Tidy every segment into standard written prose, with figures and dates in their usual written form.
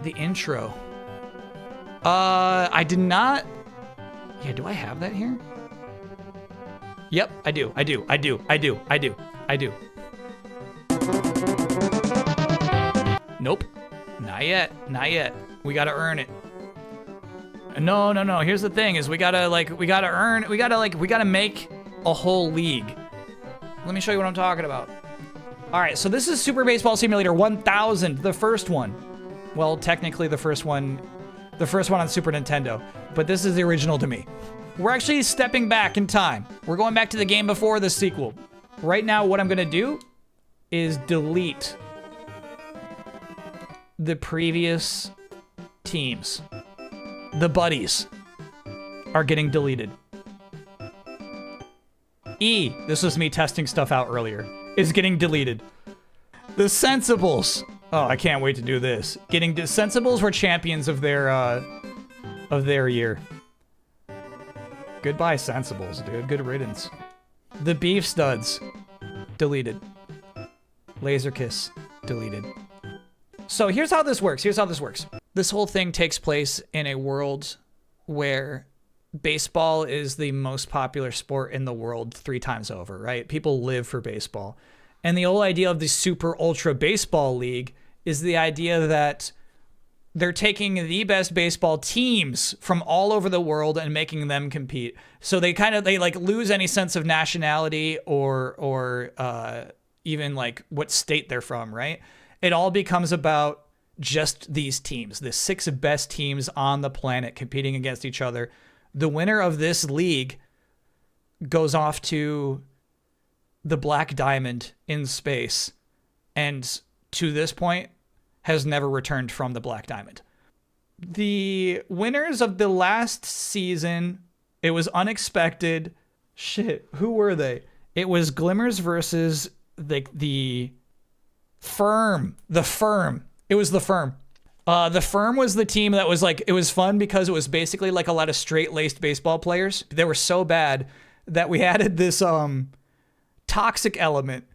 the intro. I did not. Yeah, do I have that here? Yep, I do. Nope. Not yet. We gotta earn it. No. Here's the thing is we gotta make a whole league. Let me show you what I'm talking about. All right, so this is Super Baseball Simulator 1000, the first one. Well, technically the first one on Super Nintendo, but this is the original to me. We're actually stepping back in time. We're going back to the game before the sequel. Right now, what I'm gonna do is delete the previous teams. The buddies are getting deleted. This was me testing stuff out earlier, is getting deleted. The Sensibles. Oh, I can't wait to do this. Sensibles were champions of their year. Goodbye, Sensibles, dude. Good riddance. The Beef Studs. Deleted. Laser Kiss. Deleted. So here's how this works. This whole thing takes place in a world where baseball is the most popular sport in the world 3 times over, right? People live for baseball. And the whole idea of the Super Ultra Baseball League is the idea that they're taking the best baseball teams from all over the world and making them compete. So they like lose any sense of nationality or even like what state they're from, right? It all becomes about just these teams, the 6 best teams on the planet competing against each other. The winner of this league goes off to the Black Diamond in space, and to this point has never returned from the Black Diamond. The winners of the last season, it was unexpected. Shit, who were they? It was Glimmers versus the Firm. The Firm. It was the Firm. The Firm was the team that was like, it was fun because it was basically like a lot of straight-laced baseball players. They were so bad that we added this toxic element.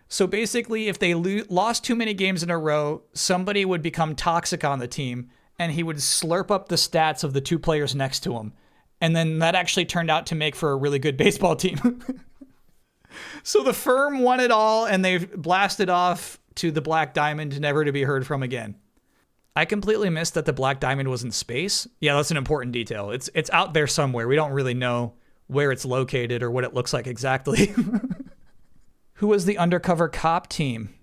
So basically, if they lost too many games in a row, somebody would become toxic on the team, and he would slurp up the stats of the 2 players next to him. And then that actually turned out to make for a really good baseball team. So the Firm won it all, and they blasted off to the Black Diamond, never to be heard from again. I completely missed that the Black Diamond was in space. Yeah, that's an important detail. It's out there somewhere. We don't really know where it's located or what it looks like exactly. Who was the undercover cop team?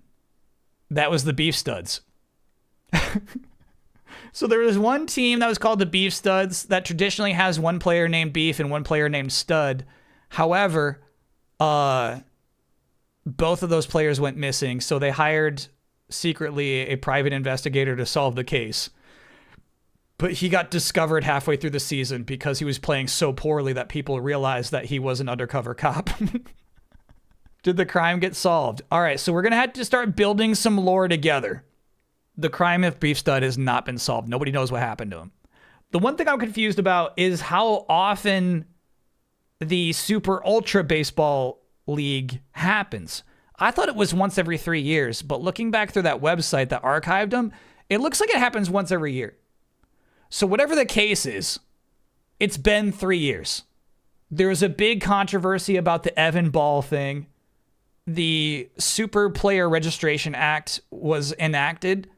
That was the Beef Studs. So there was one team that was called the Beef Studs that traditionally has one player named Beef and one player named Stud. However, both of those players went missing, so they hired secretly a private investigator to solve the case. But he got discovered halfway through the season because he was playing so poorly that people realized that he was an undercover cop. Did the crime get solved? All right, so we're going to have to start building some lore together. The crime of Beef Stud has not been solved. Nobody knows what happened to him. The one thing I'm confused about is how often the Super Ultra Baseball League happens. I thought it was once every 3 years, but looking back through that website that archived them, it looks like it happens once every year. So whatever the case is, it's been 3 years. There was a big controversy about the Evan Ball thing. The Super Player Registration Act was enacted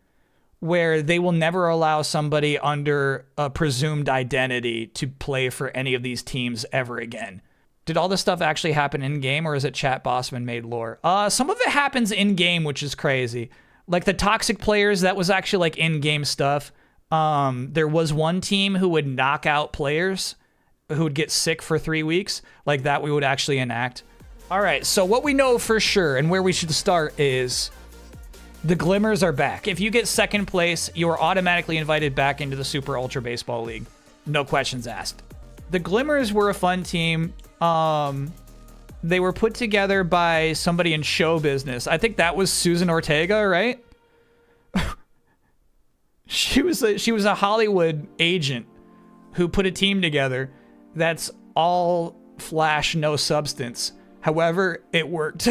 where they will never allow somebody under a presumed identity to play for any of these teams ever again. Did all this stuff actually happen in-game, or is it Chat Bosman made lore? Some of it happens in-game, which is crazy. Like the toxic players, that was actually like in-game stuff. There was one team who would knock out players who would get sick for 3 weeks. Like that we would actually enact. All right, so what we know for sure and where we should start is the Glimmers are back. If you get second place, you are automatically invited back into the Super Ultra Baseball League. No questions asked. The Glimmers were a fun team. They were put together by somebody in show business. I think that was Susan Ortega, right? She was a Hollywood agent who put a team together that's all flash, no substance. However, it worked.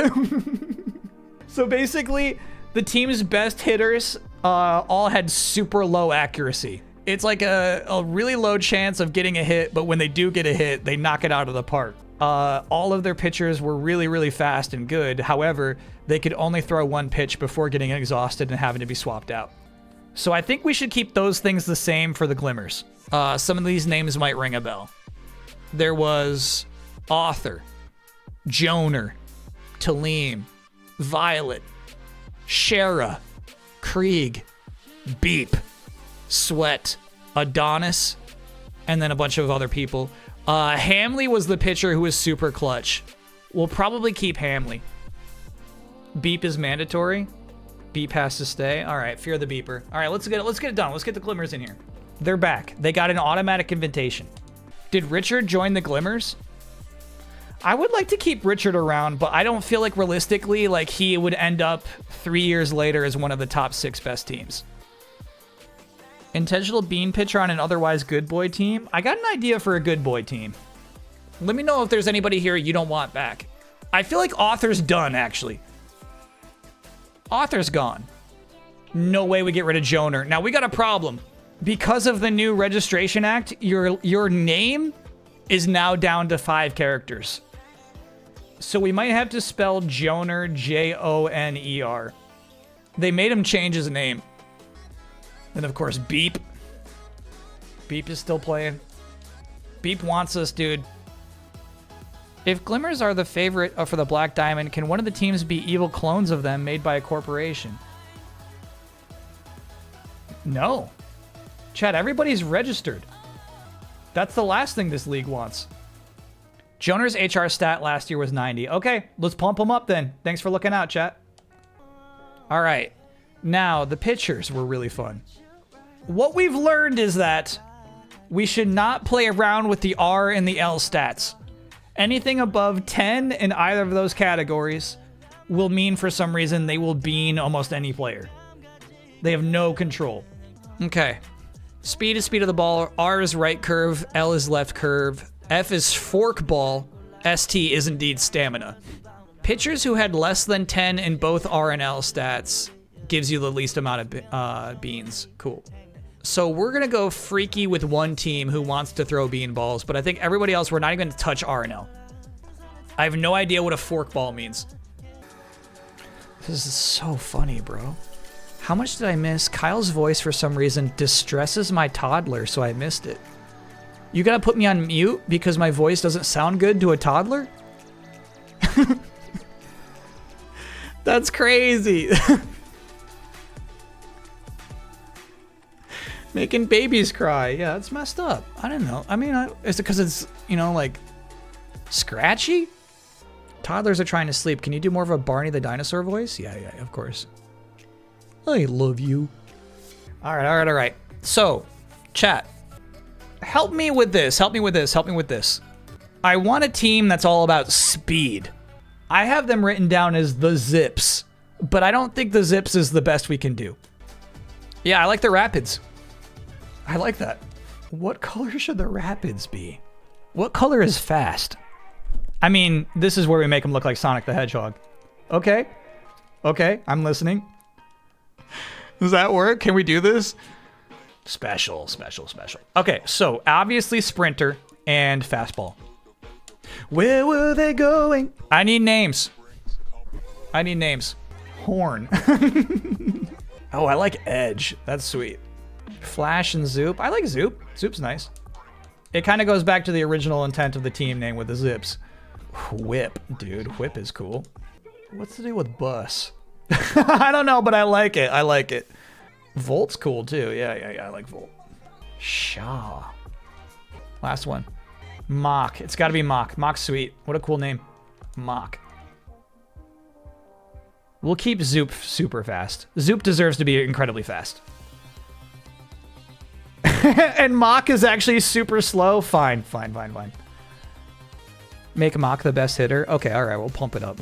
So basically, the team's best hitters all had super low accuracy. It's like a really low chance of getting a hit, but when they do get a hit, they knock it out of the park. All of their pitchers were really, really fast and good. However, they could only throw one pitch before getting exhausted and having to be swapped out. So I think we should keep those things the same for the Glimmers. Some of these names might ring a bell. There was Author, Joner, Talim, Violet, Shara, Krieg, Beep, Sweat, Adonis, and then a bunch of other people. Hamley was the pitcher who was super clutch. We'll probably keep Hamley. Beep is mandatory. Beep has to stay. All right, fear the beeper. All right, let's get it done. Let's get the Glimmers in here. They're back. They got an automatic invitation. Did Richard join the Glimmers? I would like to keep Richard around, but I don't feel like realistically, like he would end up 3 years later as one of the top 6 best teams. Intentional bean pitcher on an otherwise good boy team. I got an idea for a good boy team. Let me know if there's anybody here you don't want back. I feel like Author's done, actually. Author's gone. No way we get rid of Joner. Now, we got a problem. Because of the new Registration Act, your name is now down to 5 characters. So we might have to spell Joner, Joner. They made him change his name. And of course, Beep. Beep is still playing. Beep wants us, dude. If Glimmers are the favorite for the Black Diamond, can one of the teams be evil clones of them made by a corporation? No. Chad, everybody's registered. That's the last thing this league wants. Joner's HR stat last year was 90. Okay, let's pump him up then. Thanks for looking out, chat. All right. Now, the pitchers were really fun. What we've learned is that we should not play around with the R and the L stats. Anything above 10 in either of those categories will mean for some reason they will bean almost any player. They have no control. Okay. Speed is speed of the ball. R is right curve. L is left curve. F is fork ball. ST is indeed stamina. Pitchers who had less than 10 in both R and L stats gives you the least amount of beans. Cool. So we're going to go freaky with one team who wants to throw bean balls, but I think everybody else, we're not even going to touch R and L. I have no idea what a fork ball means. This is so funny, bro. How much did I miss? Kyle's voice, for some reason, distresses my toddler, so I missed it. You gotta put me on mute because my voice doesn't sound good to a toddler? That's crazy. Making babies cry. Yeah, it's messed up. I don't know. I mean, is it because it's, you know, like, scratchy? Toddlers are trying to sleep. Can you do more of a Barney the dinosaur voice? Yeah, of course. I love you. All right. So, chat. Help me with this. Help me with this. I want a team that's all about speed. I have them written down as the Zips, but I don't think the Zips is the best we can do. Yeah, I like the Rapids. I like that. What color should the Rapids be? What color is fast? I mean, this is where we make them look like Sonic the Hedgehog. Okay, I'm listening. Does that work? Can we do this? Special. Okay, so obviously Sprinter and Fastball. Where were they going? I need names. Horn. Oh, I like Edge. That's sweet. Flash and Zoop. I like Zoop. Zoop's nice. It kind of goes back to the original intent of the team name with the Zips. Whip, dude. Whip is cool. What's to do with Bus? I don't know, but I like it. Volt's cool too. Yeah, I like Volt. Shaw. Last one. Mock. It's got to be Mock. Mock's sweet. What a cool name. Mock. We'll keep Zoop super fast. Zoop deserves to be incredibly fast. And Mock is actually super slow. Fine. Make Mock the best hitter. Okay, all right. We'll pump it up.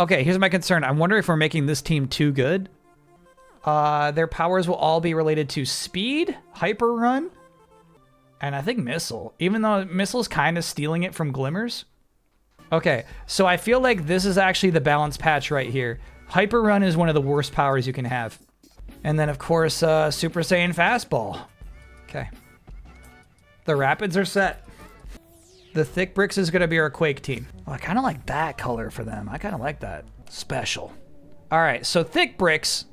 Okay, here's my concern. I'm wondering if we're making this team too good. Their powers will all be related to speed, hyper run, and I think missile. Even though missile's kind of stealing it from Glimmers. Okay, so I feel like this is actually the balance patch right here. Hyper Run is one of the worst powers you can have. And then, of course, Super Saiyan Fastball. Okay. The Rapids are set. The Thick Bricks is going to be our Quake team. Oh, I kind of like that color for them. I kind of like that. Special. All right, so Thick Bricks,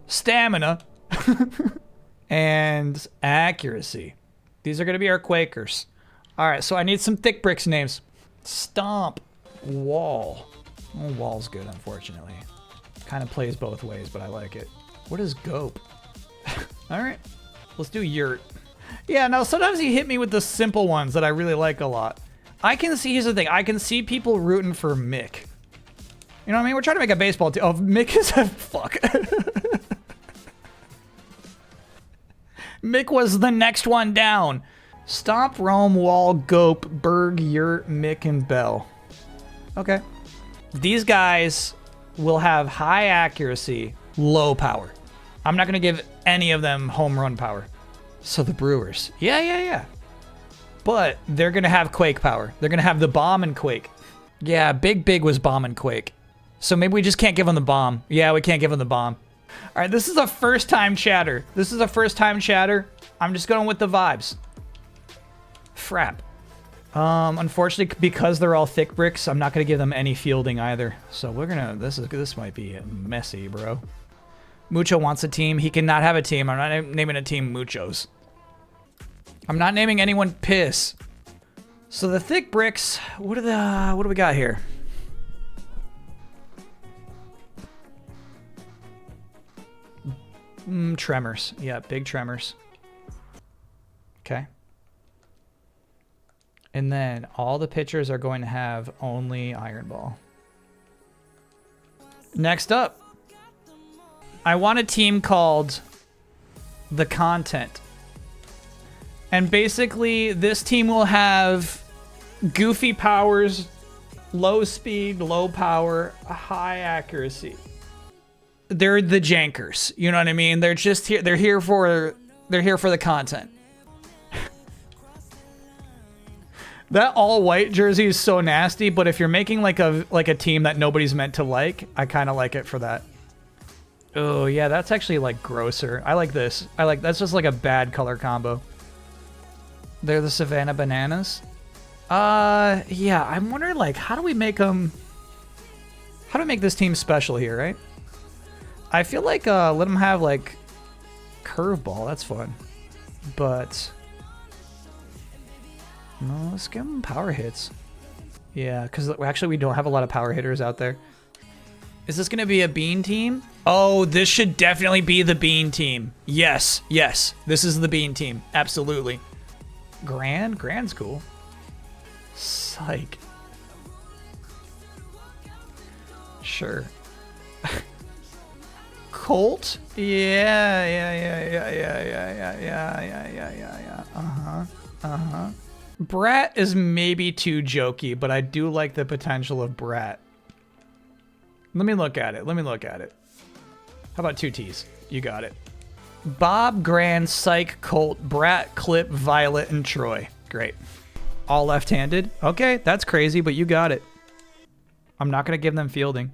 Stamina, and Accuracy. These are going to be our Quakers. All right, so I need some Thick Bricks names. Stomp. Wall. Oh, Wall's good, unfortunately. Kind of plays both ways, but I like it. What is Gope? All right, let's do Yurt. Yeah, now sometimes you hit me with the simple ones that I really like a lot. I can see, here's the thing, I can see people rooting for Mick. You know what I mean? We're trying to make a baseball team. Oh, Mick is a fuck. Mick was the next one down. Stomp, Rome, Wall, Gope, Berg, Yurt, Mick, and Bell. Okay. These guys will have high accuracy, low power. I'm not going to give any of them home run power. So the Brewers. Yeah. But they're going to have Quake power. They're going to have the Bomb and Quake. Yeah, Big was Bomb and Quake. So maybe we just can't give them the Bomb. Yeah, we can't give them the Bomb. All right, this is a first-time chatter. I'm just going with the vibes. Frap. Unfortunately, because they're all Thick Bricks, I'm not going to give them any fielding either. So we're going to... This might be messy, bro. Mucho wants a team. He cannot have a team. I'm not naming a team Muchos. I'm not naming anyone Piss. So the Thick Bricks, what do we got here? Tremors. Yeah, big Tremors. Okay. And then all the pitchers are going to have only Iron Ball. Next up, I want a team called The Content. And basically, this team will have goofy powers, low speed, low power, high accuracy. They're the Jankers. You know what I mean? They're just here. They're here for the content. That all white jersey is so nasty, but if you're making like a team that nobody's meant to like, I kind of like it for that. Oh yeah, that's actually like grosser. I like this. That's just like a bad color combo. They're the Savannah Bananas. Yeah, I'm wondering like how do we make this team special here, right? I feel like let them have like curveball. That's fun, but. No, let's give them power hits. Yeah, because actually we don't have a lot of power hitters out there. Is this going to be a Bean team? Oh, this should definitely be the Bean team. Yes. This is the Bean team. Absolutely. Grand's cool. Psych. Sure. Colt? Yeah. Brat is maybe too jokey, but I do like the potential of Brat. Let me look at it. How about 2 T's? You got it. Bob, Grand, Psych, Colt, Brat, Clip, Violet, and Troy. Great. All left-handed? Okay, that's crazy, but you got it. I'm not going to give them fielding.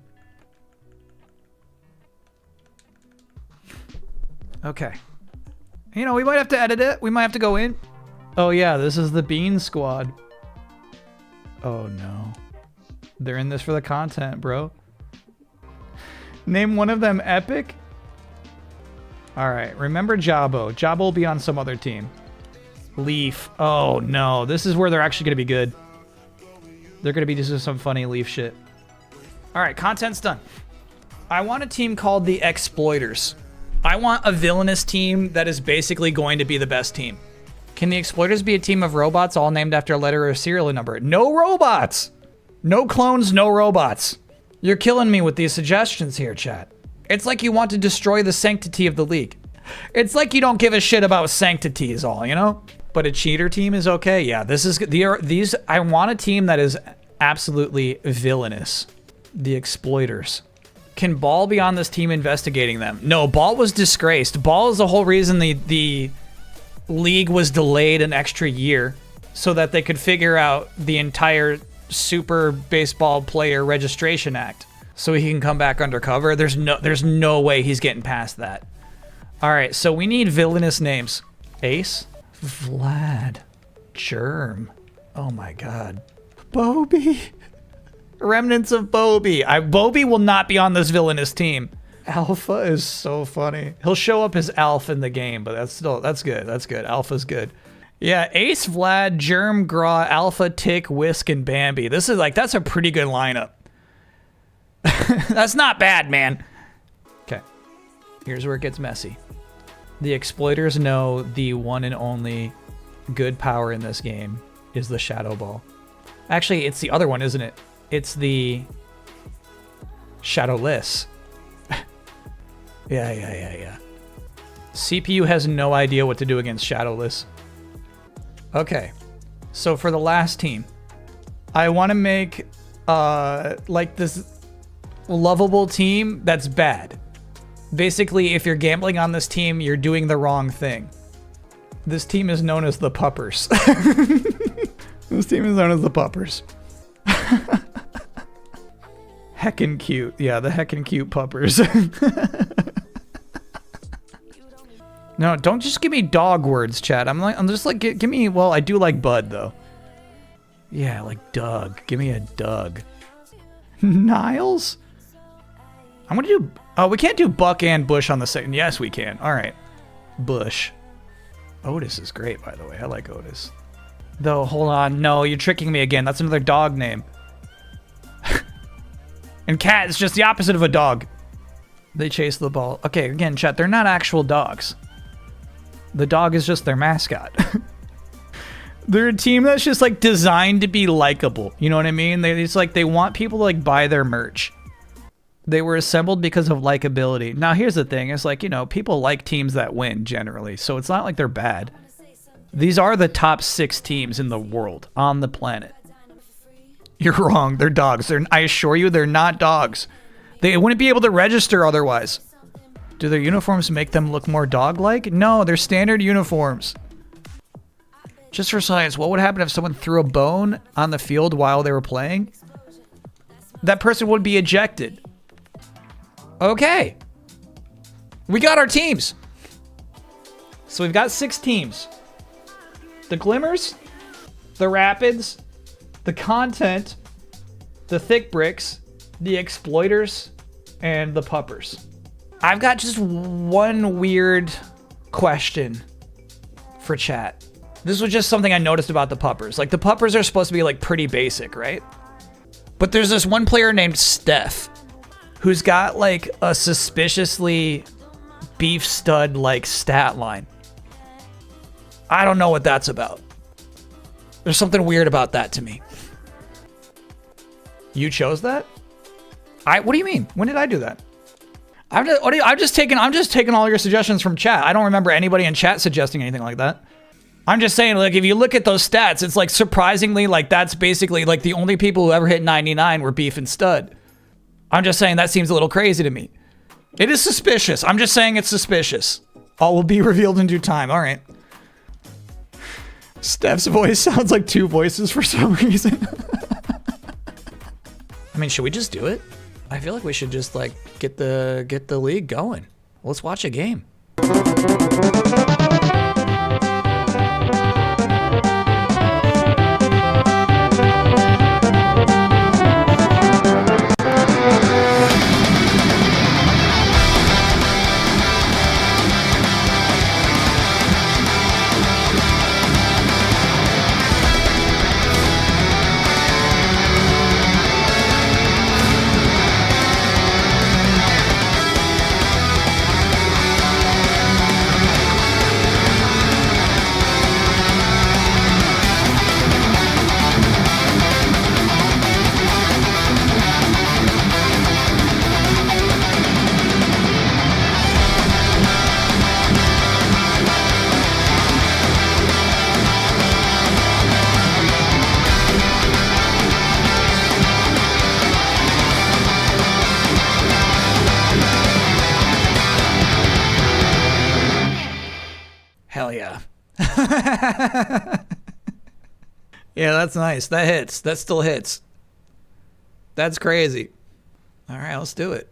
Okay. You know, we might have to edit it. We might have to go in. Oh yeah, this is the Bean Squad. Oh no. They're in this for the content, bro. Name one of them Epic? Alright, remember Jabo. Jabo will be on some other team. Leaf. Oh no, this is where they're actually going to be good. They're going to be just some funny Leaf shit. Alright, content's done. I want a team called the Exploiters. I want a villainous team that is basically going to be the best team. Can the Exploiters be a team of robots all named after a letter or a serial number? No robots! No clones, no robots. You're killing me with these suggestions here, chat. It's like you want to destroy the sanctity of the league. It's like you don't give a shit about sanctity is all, you know? But a cheater team is okay. Yeah, I want a team that is absolutely villainous. The Exploiters. Can Ball be on this team investigating them? No, Ball was disgraced. Ball is the whole reason the league was delayed an extra year so that they could figure out the entire Super Baseball Player Registration Act. so he can come back undercover. There's no way he's getting past that. All right, so we need villainous names. Ace, Vlad, Germ. Oh my God, Bobby. Remnants of Bobby. Bobby will not be on this villainous team. Alpha is so funny. He'll show up as Alpha in the game, but that's good. That's good. Alpha's good. Yeah, Ace, Vlad, Germ, Gra, Alpha, Tick, Whisk, and Bambi. This is that's a pretty good lineup. That's not bad, man. Okay, here's where it gets messy. The exploiters know the one and only good power in this game is the Shadow Ball. Actually, it's the other one, isn't it? It's the Shadowless. Yeah. CPU has no idea what to do against Shadowless. Okay, so for the last team, I want to make like this lovable team that's bad. Basically, if you're gambling on this team, you're doing the wrong thing. This team is known as the Puppers. This team is known as the Puppers. Heckin' cute. Yeah, the heckin' cute Puppers. No, don't just give me dog words, chat. I'm just like, give me, well, I do like Bud, though. Yeah, like Doug. Give me a Doug. Niles? I'm gonna do, oh, we can't do Buck and Bush on the second. Yes, we can. All right. Bush. Otis is great, by the way. I like Otis. Though, hold on. No, you're tricking me again. That's another dog name. And cat is just the opposite of a dog. They chase the ball. Okay, again, chat, they're not actual dogs. The dog is just their mascot. They're a team that's just like designed to be likable. You know what I mean? It's like they want people to like buy their merch. They were assembled because of likability. Now, here's the thing. It's like, you know, people like teams that win generally. So it's not like they're bad. These are the top 6 teams in the world on the planet. You're wrong. They're dogs. I assure you, they're not dogs. They wouldn't be able to register otherwise. Do their uniforms make them look more dog-like? No, they're standard uniforms. Just for science, what would happen if someone threw a bone on the field while they were playing? That person would be ejected. Okay. We got our teams. So we've got 6 teams. The Glimmers, the Rapids, the Content, the Thick Bricks, the Exploiters, and the Puppers. I've got just one weird question for chat. This was just something I noticed about the Puppers. Like, the Puppers are supposed to be, like, pretty basic, right? But there's this one player named Steph who's got, like, a suspiciously beef stud-like stat line. I don't know what that's about. There's something weird about that to me. You chose that? What do you mean? When did I do that? I'm just taking all your suggestions from chat. I don't remember anybody in chat suggesting anything like that. I'm just saying, like, if you look at those stats, it's like surprisingly, like, that's basically like the only people who ever hit 99 were beef and stud. I'm just saying that seems a little crazy to me. It is suspicious. I'm just saying it's suspicious. All will be revealed in due time. All right. Steph's voice sounds like 2 voices for some reason. I mean, should we just do it? I feel like we should just like get the league going. Let's watch a game. Hell yeah. Yeah, that's nice. That hits. That still hits. That's crazy. All right, let's do it.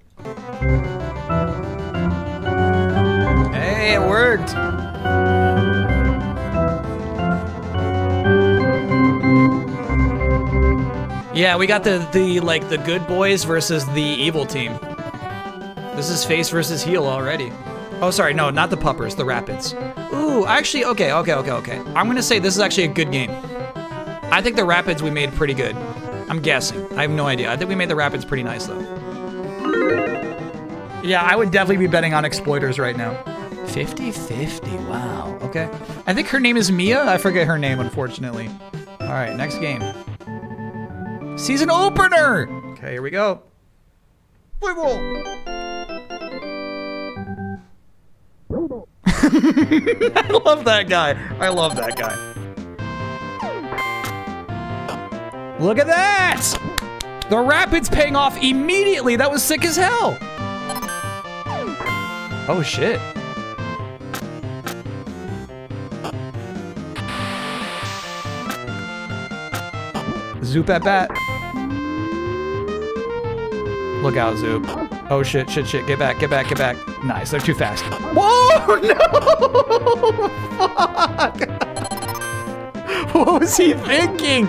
Hey, it worked. Yeah, we got the good boys versus the evil team. This is face versus heel already. Oh, sorry, no, not the puppers, the Rapids. Ooh, actually, okay. I'm gonna say this is actually a good game. I think the Rapids we made pretty good. I'm guessing. I have no idea. I think we made the Rapids pretty nice though. Yeah, I would definitely be betting on Exploiters right now. 50-50, wow, okay. I think her name is Mia. I forget her name, unfortunately. All right, next game. Season opener! Okay, here we go. Wiggle! I love that guy. I love that guy. Look at that! The Rapids paying off immediately. That was sick as hell. Oh, shit. Zoop at bat. Look out, Zoop. Oh, shit. Get back. Nice, they're too fast. Whoa, no! Fuck! What was he thinking?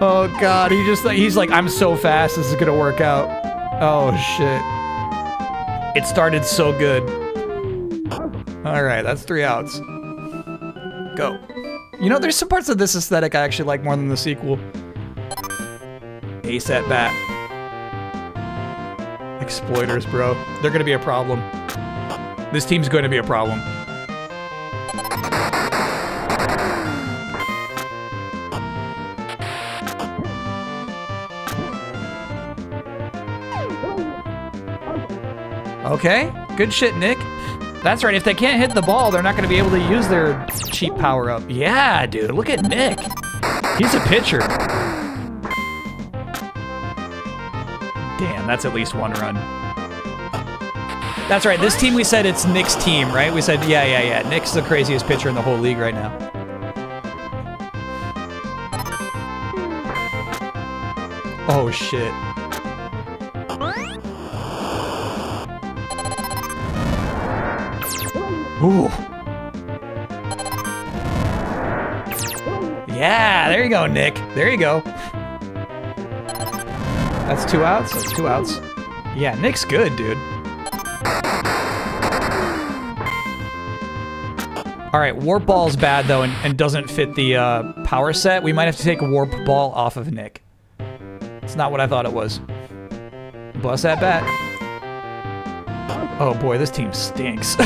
Oh, God, he's like, I'm so fast, this is gonna work out. Oh, shit. It started so good. All right, that's 3 outs. Go. You know, there's some parts of this aesthetic I actually like more than the sequel. Ace at bat. Exploiters, bro. They're gonna be a problem. This team's going to be a problem. Okay, good shit, Nick. That's right, if they can't hit the ball, they're not gonna be able to use their cheap power-up. Yeah, dude, look at Nick. He's a pitcher. Damn, that's at least 1 run. That's right, this team, we said it's Nick's team, right? We said, yeah. Nick's the craziest pitcher in the whole league right now. Oh, shit. Ooh. Yeah, there you go, Nick. There you go. That's 2 outs? That's 2 outs. Yeah, Nick's good, dude. All right, Warp Ball's bad, though, and doesn't fit the power set. We might have to take Warp Ball off of Nick. It's not what I thought it was. Bust that bat. Oh, boy, this team stinks.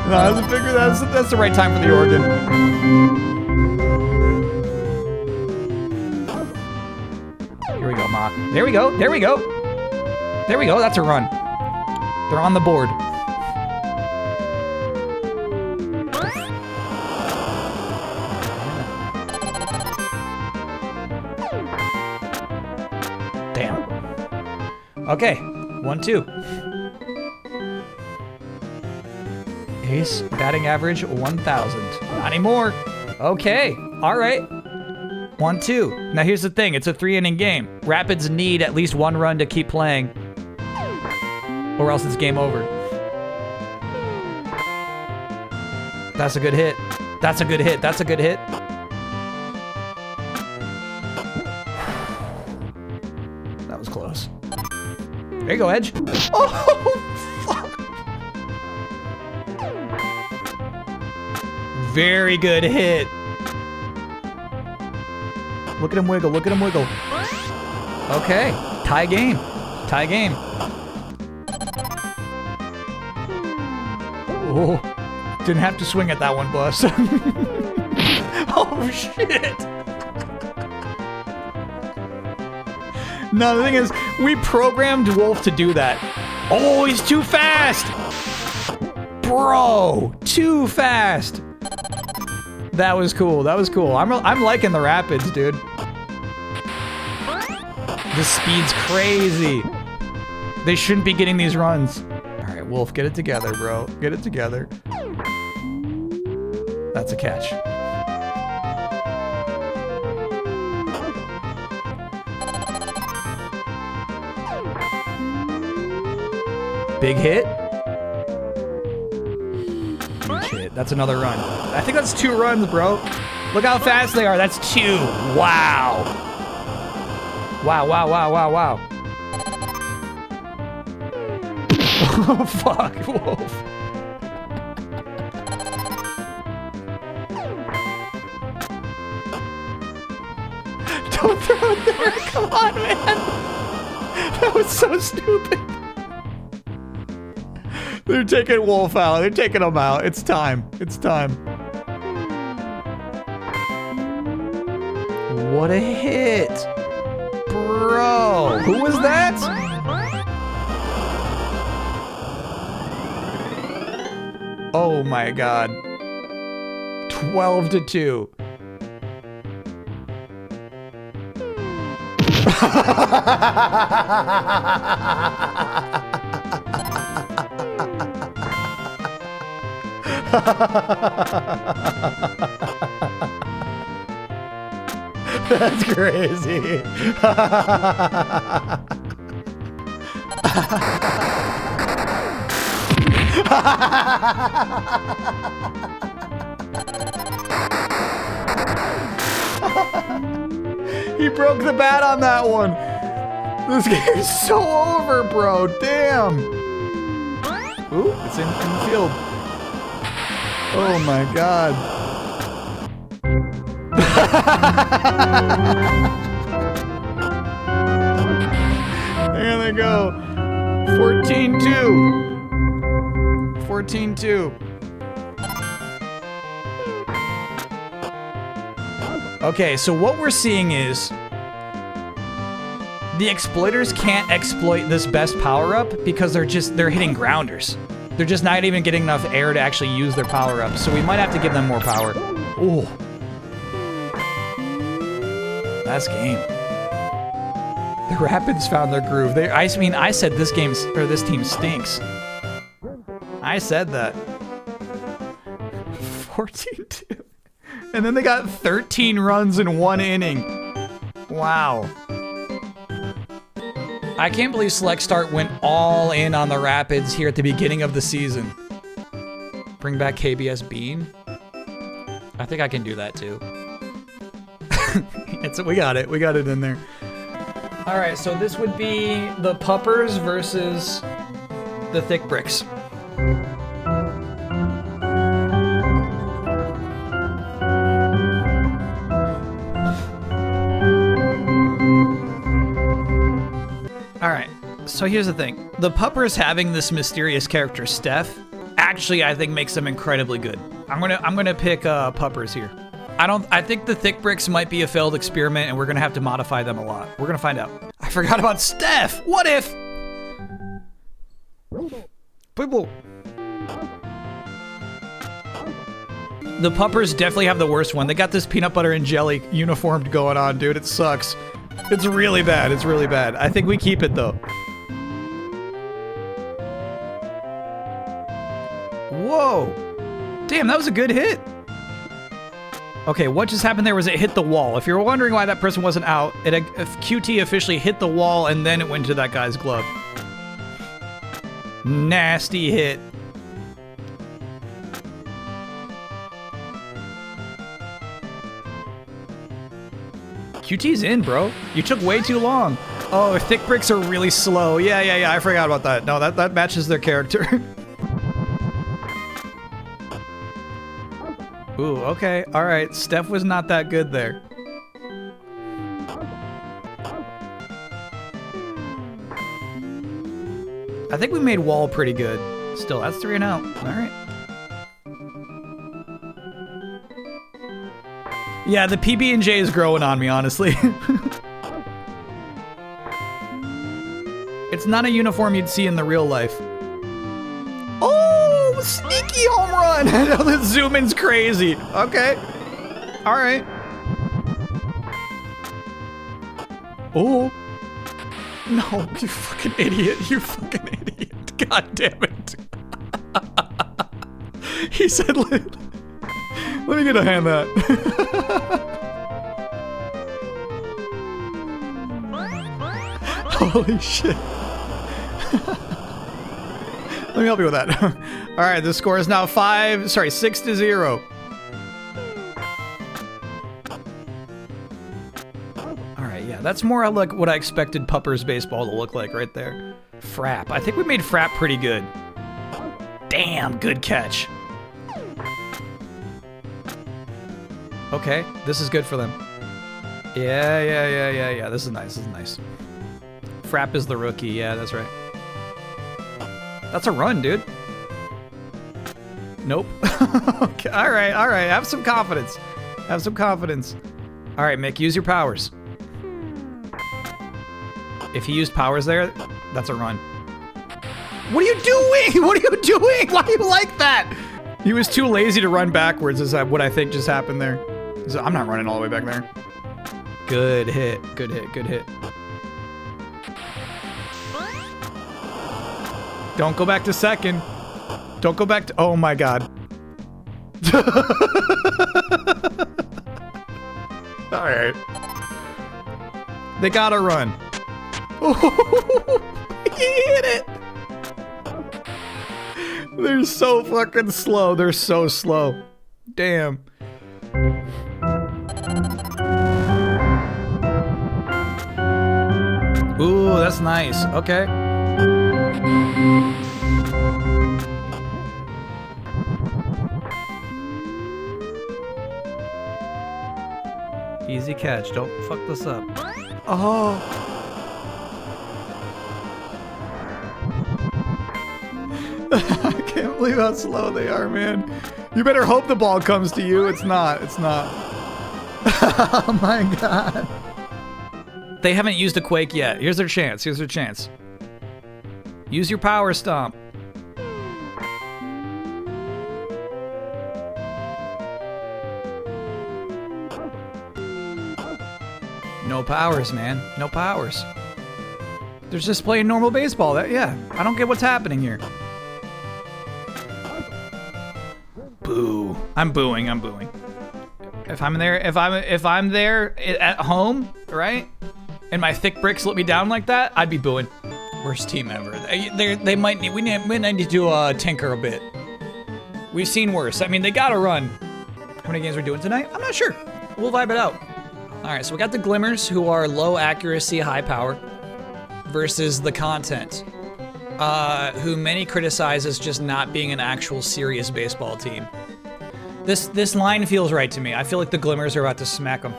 No, that's the right time for the organ. Here we go, Ma. There we go. That's a run. They're on the board. Damn. Okay, 1-2. Ace, batting average 1,000. Not anymore. Okay, all right. 1-2. Now here's the thing, it's a 3-inning game. Rapids need at least 1 run to keep playing, or else it's game over. That's a good hit. That's a good hit. That was close. There you go, Edge. Oh, fuck. Very good hit. Look at him wiggle. Okay, tie game. Oh, didn't have to swing at that one, Bus. Oh, shit. No, the thing is, we programmed Wolf to do that. Oh, he's too fast. Bro, too fast. That was cool. I'm liking the Rapids, dude. The speed's crazy. They shouldn't be getting these runs. All right, Wolf, get it together, bro. Get it together. That's a catch. Big hit. Huge hit. That's another run. I think that's 2 runs, bro. Look how fast they are. That's 2. Wow. Wow, wow, wow, wow, wow. Oh, fuck. Whoa. Don't throw it there. Come on, man. That was so stupid. They're taking Wolf out. They're taking him out. It's time. It's time. What a hit. Bro. Who was that? Oh my god. 12-2. That's crazy. He broke the bat on that one. This game is so over, bro. Damn. Ooh, it's in the field. Oh my god. There they go. 14-2. 14-2. Okay, so what we're seeing is the exploiters can't exploit this best power-up because they're hitting grounders. They're just not even getting enough air to actually use their power-up, so we might have to give them more power. Ooh. That's game. The Rapids found their groove. I said this team stinks. I said that. 14-2. And then they got 13 runs in 1 inning. Wow. I can't believe Select Start went all in on the Rapids here at the beginning of the season. Bring back KBS Bean. I think I can do that too. We got it. We got it in there. All right, so this would be the Puppers versus the Thick Bricks. All right, so here's the thing. The Puppers having this mysterious character, Steph, actually I think makes them incredibly good. I'm gonna pick Puppers here. I think the Thick Bricks might be a failed experiment and we're gonna have to modify them a lot. We're gonna find out. I forgot about Steph. What if? People. The Puppers definitely have the worst one. They got this peanut butter and jelly uniformed going on, dude. It sucks. It's really bad. It's really bad. I think we keep it though. Whoa. Damn, that was a good hit. Okay, what just happened there was it hit the wall. If you're wondering why that person wasn't out, QT officially hit the wall and then it went to that guy's glove. Nasty hit. QT's in, bro. You took way too long. Oh, Thick Bricks are really slow. Yeah, I forgot about that. No, that matches their character. Ooh, okay. All right. Steph was not that good there. I think we made Wall pretty good. Still, that's 3 and out. All right. Yeah, the PB&J is growing on me, honestly. It's not a uniform you'd see in the real life. Oh, sneaky home run. The zoom in's crazy. Okay. All right. Oh. No, you fucking idiot. You fucking idiot. God damn it. He said, Let me get a hand that. Holy shit. Let me help you with that. All right, the score is now 6-0. All right, yeah, that's more like what I expected Pupper's baseball to look like right there. Frap. I think we made Frap pretty good. Damn, good catch. Okay, this is good for them. Yeah. This is nice. Frap is the rookie. Yeah, that's right. That's a run, dude. Nope. Okay, all right. Have some confidence. All right, Mick, use your powers. If he used powers there, that's a run. What are you doing? Why do you like that? He was too lazy to run backwards, is what I think just happened there. So I'm not running all the way back there. Good hit. Don't go back to second. Don't go back to... Oh my god. Alright. They gotta run. He hit it! They're so fucking slow. They're so slow. Damn. Ooh, that's nice. Okay. Easy catch. Don't fuck this up. Oh. I can't believe how slow they are, man. You better hope the ball comes to you. It's not. Oh my god. They haven't used a Quake yet. Here's their chance. Use your power stomp. No powers, man. No powers. They're just playing normal baseball. Yeah. I don't get what's happening here. Boo. I'm booing. If I'm there at home, right? And my thick bricks let me down like that, I'd be booing. Worst team ever. We might need to tinker a bit. We've seen worse. I mean, they gotta run. How many games we're doing tonight? I'm not sure. We'll vibe it out. All right, so we got the Glimmers, who are low accuracy, high power, versus the Content, who many criticize as just not being an actual serious baseball team. This line feels right to me. I feel like the Glimmers are about to smack them.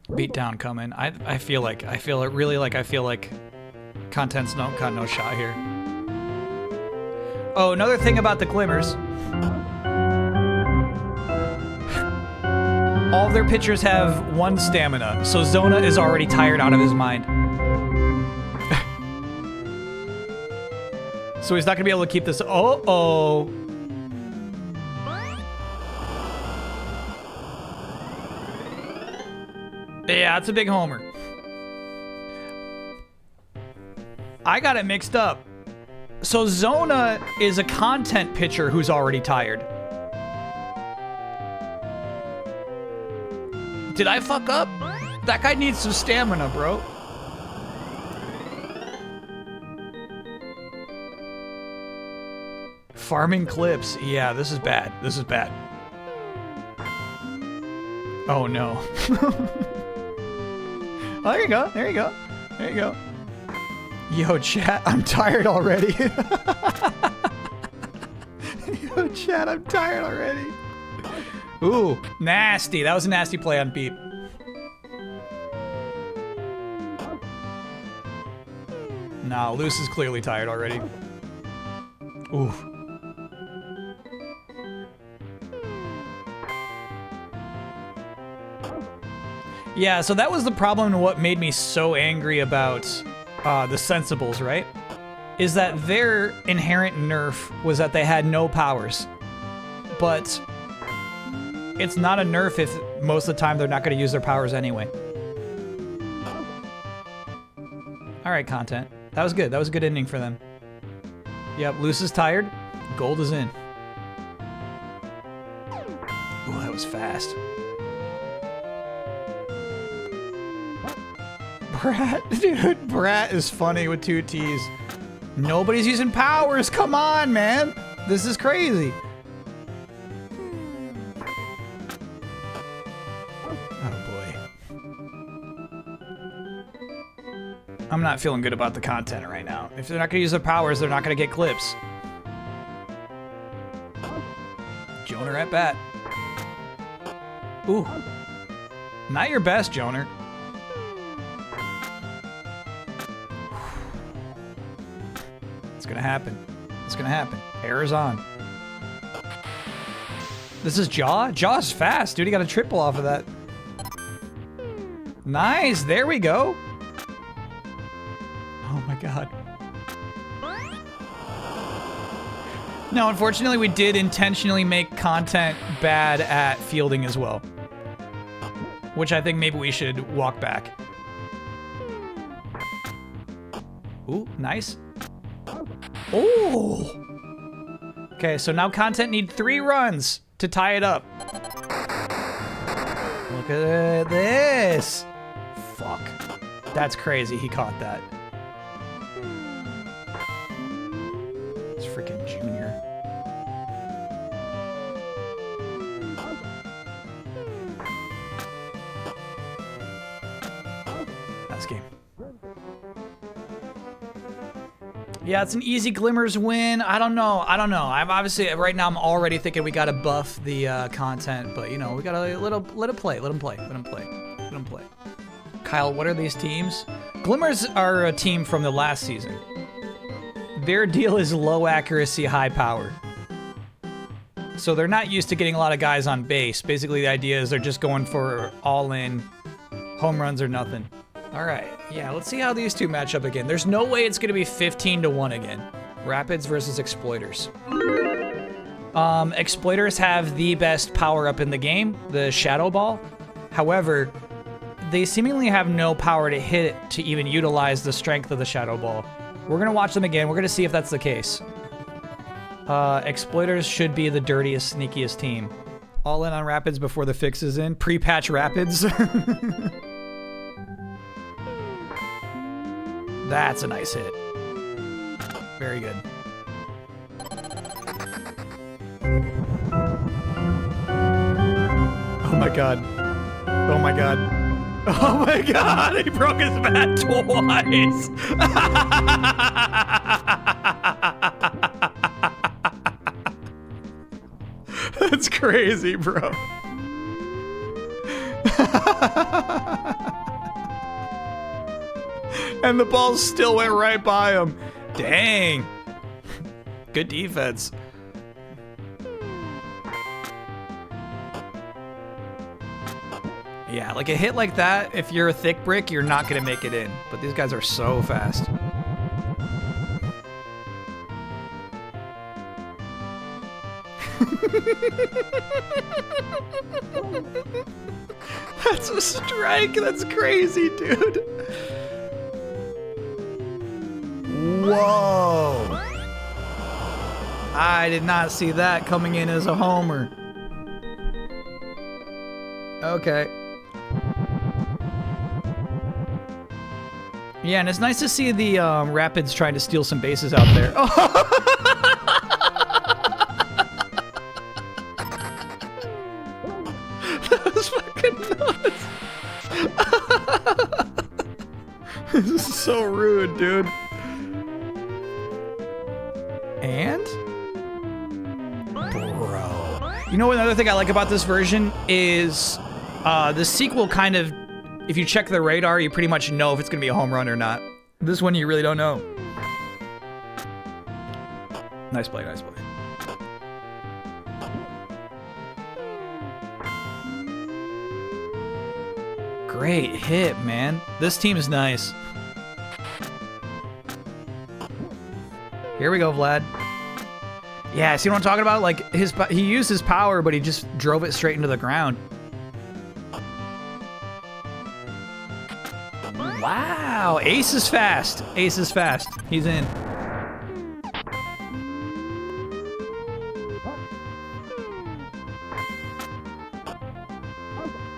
Beatdown coming. I feel like Content's got no shot here. Oh, another thing about the Glimmers. All of their pitchers have 1 stamina, so Zona is already tired out of his mind. So he's not gonna be able to keep this. Oh. Yeah, it's a big homer. I got it mixed up. So Zona is a Content pitcher who's already tired. Did I fuck up? That guy needs some stamina, bro. Farming clips. Yeah, this is bad. Oh no. Oh, there you go. Yo, chat, I'm tired already. Yo, chat, I'm tired already. Ooh, nasty. That was a nasty play on Beep. Nah, Luce is clearly tired already. Ooh. Yeah, so that was the problem and what made me so angry about the Sensibles, right? Is that their inherent nerf was that they had no powers. But it's not a nerf if most of the time they're not going to use their powers anyway. All right, Content. That was good. That was a good ending for them. Yep, Luce is tired. Gold is in. Ooh, that was fast. Brat, dude, Brat is funny with 2 T's. Nobody's using powers. Come on, man. This is crazy. Oh, boy. I'm not feeling good about the content right now. If they're not going to use their powers, they're not going to get clips. Joner at bat. Ooh. Not your best, Joner. It's gonna happen. It's gonna happen. Error's on. This is Jaw? Jaw's fast, dude. He got a triple off of that. Nice. There we go. Oh my god. No, unfortunately, we did intentionally make content bad at fielding as well. Which I think maybe we should walk back. Ooh, nice. Oh! Okay, so now content need 3 runs to tie it up. Look at this! Fuck. That's crazy, he caught that. It's freaking Junior. Nice game. Yeah, it's an easy Glimmers win. I don't know. I'm obviously, right now I'm already thinking we gotta buff the content, but you know, we gotta let it play. Let him play. Kyle, what are these teams? Glimmers are a team from the last season. Their deal is low accuracy, high power. So they're not used to getting a lot of guys on base. Basically, the idea is they're just going for all-in home runs or nothing. All right, yeah, let's see how these two match up again. There's no way it's gonna be 15-1 again. Rapids versus Exploiters. Exploiters have the best power-up in the game, the Shadow Ball. However, they seemingly have no power to hit it to even utilize the strength of the Shadow Ball. We're gonna watch them again. We're gonna see if that's the case. Exploiters should be the dirtiest, sneakiest team. All in on Rapids before the fix is in. Pre-patch Rapids. That's a nice hit. Very good. Oh my god. Oh my god. Oh my god! He broke his bat twice! That's crazy, bro. And the ball still went right by him. Dang. Good defense. Yeah, like a hit like that, if you're a thick brick, you're not going to make it in. But these guys are so fast. That's a strike. That's crazy, dude. Whoa. I did not see that coming in as a homer. Okay. Yeah, and it's nice to see the Rapids trying to steal some bases out there. Oh. That was fucking nuts. This is so rude, dude. And? Bro. You know what, another thing I like about this version is the sequel kind of, if you check the radar, you pretty much know if it's going to be a home run or not. This one, you really don't know. Nice play, nice play. Great hit, man. This team is nice. Here we go, Vlad. Yeah, see what I'm talking about? Like, he used his power, but he just drove it straight into the ground. Wow, Ace is fast. Ace is fast. He's in.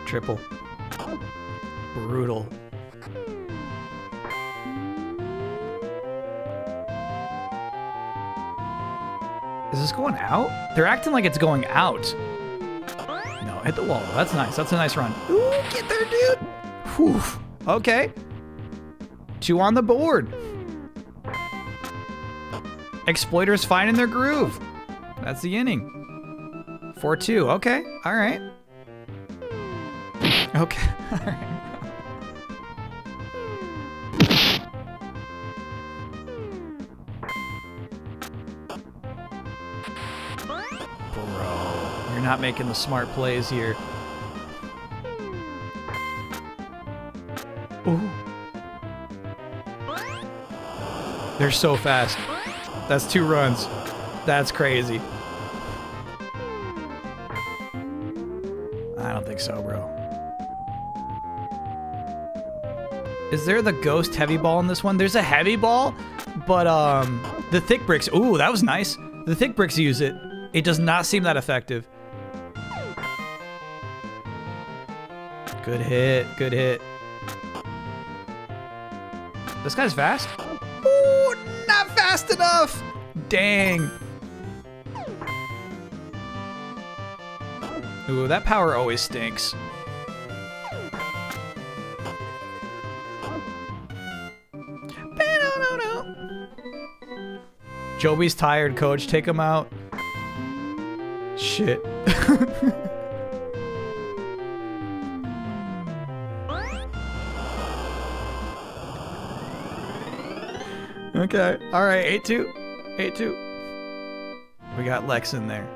Triple. Brutal. Is this going out? They're acting like it's going out. No, hit the wall. That's nice. That's a nice run. Ooh, get there, dude. Whew. Okay. 2 on the board. Exploiters finding their groove. That's the inning. 4-2. Okay. All right. Okay. All right. Bro, you're not making the smart plays here. Ooh. They're so fast. That's 2 runs. That's crazy. I don't think so, bro. Is there the ghost heavy ball in this one? There's a heavy ball, but the thick bricks. Ooh, that was nice. The thick bricks use it. It does not seem that effective. Good hit. Good hit. This guy's fast. Ooh, not fast enough. Dang. Ooh, that power always stinks. Joby's tired, coach. Take him out. Shit. Okay. All right. 8-2. 8-2. We got Lex in there.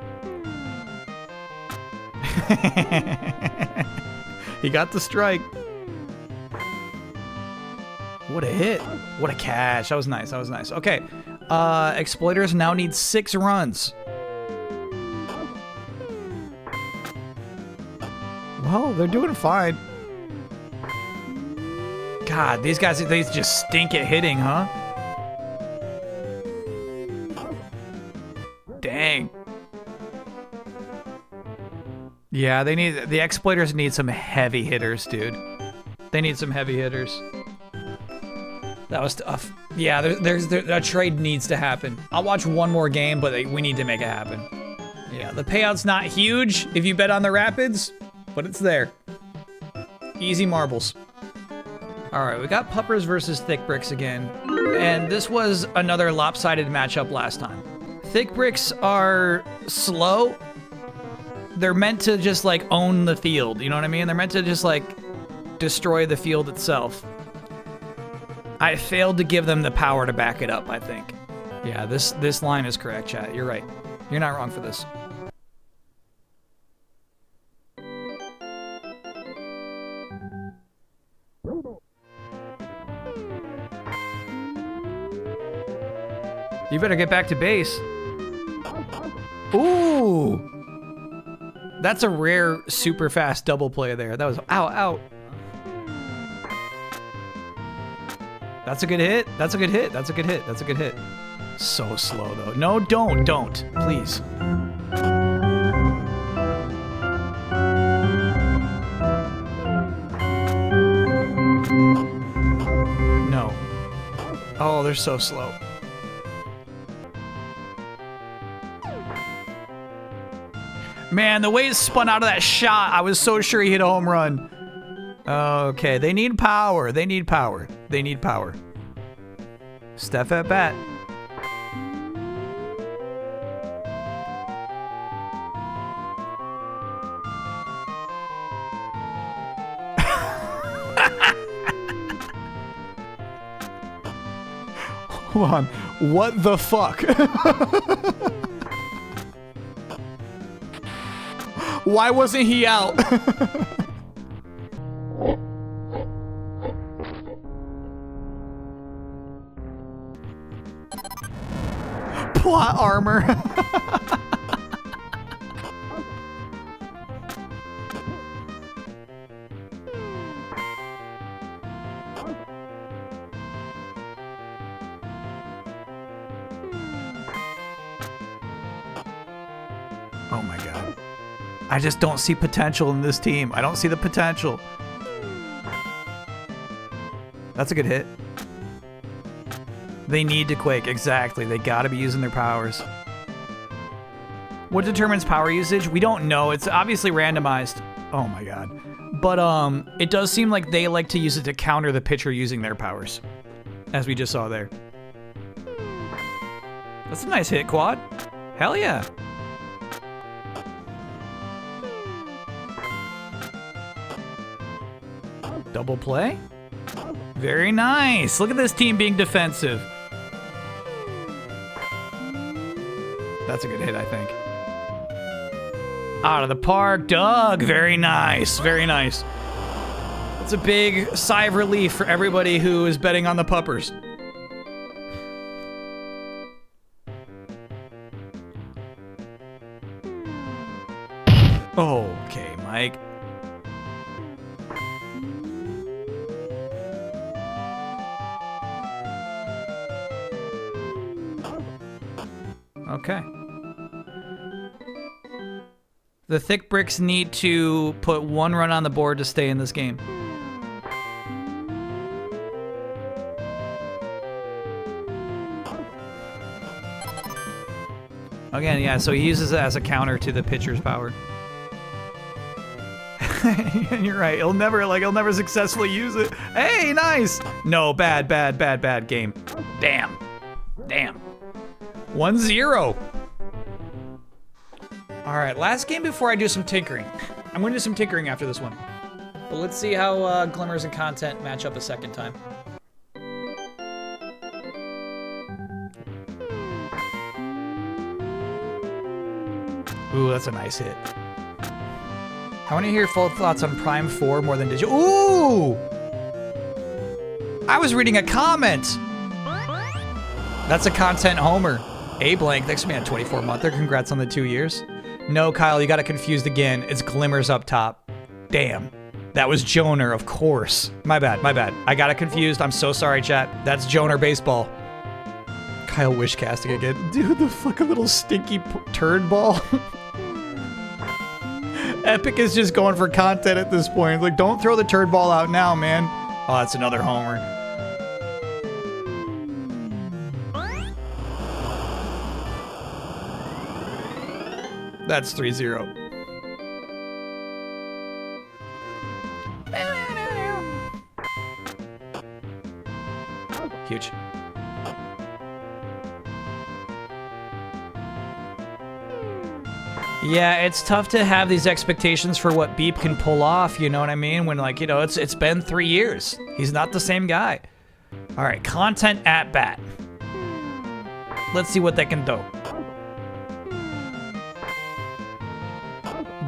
He got the strike. What a hit. What a catch. That was nice. That was nice. Okay. Exploiters now need 6 runs. Well, they're doing fine. God, these guys, they just stink at hitting, huh? Dang. Yeah, the exploiters need some heavy hitters, dude. They need some heavy hitters. That was tough. Yeah, a trade needs to happen. I'll watch one more game, but we need to make it happen. Yeah, the payout's not huge if you bet on the Rapids, but it's there. Easy marbles. All right, we got Puppers versus Thick Bricks again. And this was another lopsided matchup last time. Thick Bricks are slow. They're meant to just like own the field, you know what I mean? They're meant to just like destroy the field itself. I failed to give them the power to back it up, I think. Yeah, this line is correct, chat. You're right. You're not wrong for this. You better get back to base. Ooh! That's a rare, super fast double play there. That was out. That's a good hit. That's a good hit. That's a good hit. That's a good hit. So slow, though. No, don't. Please. No. Oh, they're so slow. Man, the way it spun out of that shot, I was so sure he hit a home run. Okay, they need power. They need power. They need power. Steph at bat. Hold on. What the fuck? Why wasn't he out? Plot armor. Oh my god. I just don't see potential in this team. I don't see the potential. That's a good hit. They need to quake. Exactly. They got to be using their powers. What determines power usage? We don't know. It's obviously randomized. Oh my god. But it does seem like they like to use it to counter the pitcher using their powers, as we just saw there. That's a nice hit, Quad. Hell yeah. Double play. Very nice. Look at this team being defensive. That's a good hit, I think. Out of the park, Doug. Very nice. Very nice. That's a big sigh of relief for everybody who is betting on the Puppers. Okay, Mike. Okay. The thick bricks need to put 1 run on the board to stay in this game. Again, yeah, so he uses it as a counter to the pitcher's power. You're right. He'll never successfully use it. Hey, nice. No, bad game. Damn. 1-0. All right, last game before I do some tinkering. I'm going to do some tinkering after this one. But let's see how Glimmers and Content match up a second time. Ooh, that's a nice hit. I want to hear your full thoughts on Prime 4 more than Digital. Ooh! I was reading a comment. That's a Content homer. A blank, thanks for being a 24-monther. Congrats on the 2 years. No, Kyle, you got it confused again. It's Glimmers up top. Damn. That was Joner, of course. My bad. I got it confused. I'm so sorry, chat. That's Joner baseball. Kyle wish casting again. Dude, the fucking little stinky turd ball. Epic is just going for content at this point. Like, don't throw the turd ball out now, man. Oh, that's another homer. That's 3-0. Huge. Yeah, it's tough to have these expectations for what Beep can pull off, you know what I mean? When, like, you know, it's been 3 years. He's not the same guy. All right, Content at bat. Let's see what they can do.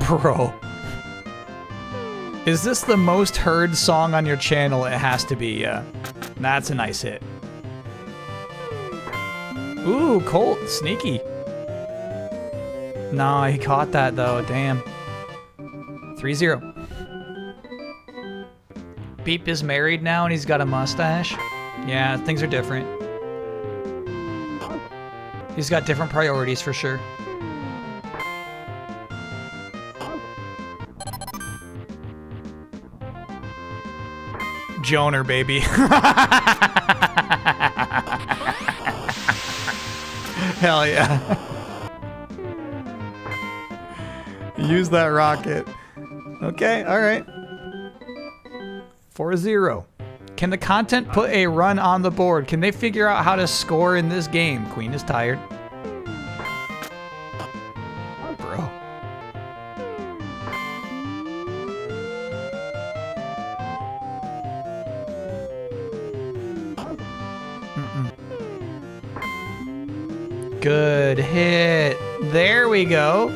Bro. Is this the most heard song on your channel? It has to be, yeah. That's a nice hit. Ooh, Colt, sneaky. No, he caught that though, damn. 3-0. Beep is married now and he's got a mustache. Yeah, things are different. He's got different priorities for sure. Joner, baby. Hell yeah. Use that rocket. Okay, all right. 4-0. Can the Content put a run on the board? Can they figure out how to score in this game? Queen is tired. Bro. Good hit. There we go.